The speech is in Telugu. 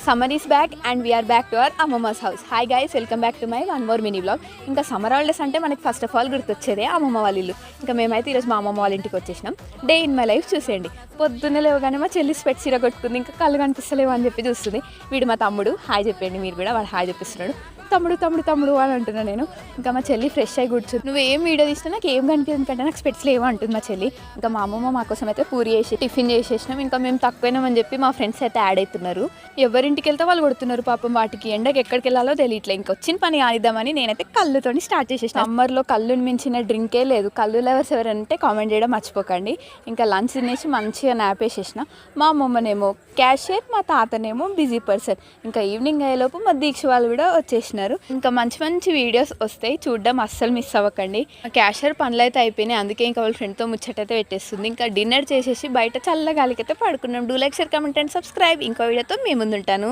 Summer is back and we're back to our అమ్మమ్మస్ house. Hi guys, welcome back to my one more mini blog. ఇంకా సమ్మర్ హాలిడేస్ అంటే మనకి ఫస్ట్ ఆఫ్ ఆల్ గుర్తొచ్చేదే అమ్మమ్మ వాళ్ళ ఇల్లు. ఇంకా మేమైతే ఈరోజు మా అమ్మమ్మ వాళ్ళ ఇంటికి వచ్చేసినాం. డే ఇన్ మై లైఫ్ చూసేయండి. పొద్దున్నే లేవగానే మా చెల్లి స్పెట్స్ కొట్టుకుంది, ఇంకా కళ్ళు కనిపిస్తలేవు అని చెప్పి చూస్తుంది. వీడు మా తమ్ముడు. హాయ్ చెప్పండి మీరు కూడా. వాడు హాయ్ చెప్పిస్తున్నాడు. తమ్ముడు తమ్ముడు తమ్ముడు అని అంటున్నా నేను. ఇంకా మా చెల్లి ఫ్రెష్ అయి కూర్చుంది. నువ్వు ఏం వీడియో తీసినా నాకు ఏం కనిపించదు కంటే నాకు స్పెట్స్ లేవు అంటుంది మా చెల్లి. ఇంకా మా అమ్మమ్మ మా కోసం అయితే పూరి చేసి టిఫిన్ చేసేసినాం. ఇంకా మేము తక్కువైనామని చెప్పి మా ఫ్రెండ్స్ అయితే యాడ్ అవుతున్నారు. ఎవరింటికి వెళ్తే వాళ్ళు కొడుతున్నారు పాపం. వాటికి ఎండకి ఎక్కడికి వెళ్ళాలో తెలియట్లేదు. ఇంకా వచ్చిన పని ఆనిద్దామని నేనైతే కళ్ళుతో స్టార్ట్ చేసేసిన. సమ్మర్లో కళ్ళుని మించిన డ్రింకే లేదు. కళ్ళు లవర్స్ ఎవరంటే కామెంట్ చేయడం మర్చిపోకండి. ఇంకా లంచ్ తినేసి మంచిగా నాప్ వేసేసిన. మా అమ్మమ్మనేమో క్యాషియర్, మా తాతనేమో బిజీ పర్సన్. ఇంకా ఈవినింగ్ అయ్యేలోపు మా దీక్ష వాళ్ళు కూడా వచ్చేసినారు. ఇంకా మంచి మంచి వీడియోస్ వస్తాయి, చూడడం అస్సలు మిస్ అవ్వకండి. క్యాషియర్ పనులు అయితే అయిపోయినాయి, అందుకే ఇంకా వాళ్ళ ఫ్రెండ్తో ముచ్చటైతే పెట్టేస్తుంది. ఇంకా డిన్నర్ చేసేసి బయట చల్లగాలికైతే పడుకున్నాం. Do like, share, comment and subscribe. ఇంకో వీడియోతో మీ ముందుంటాను.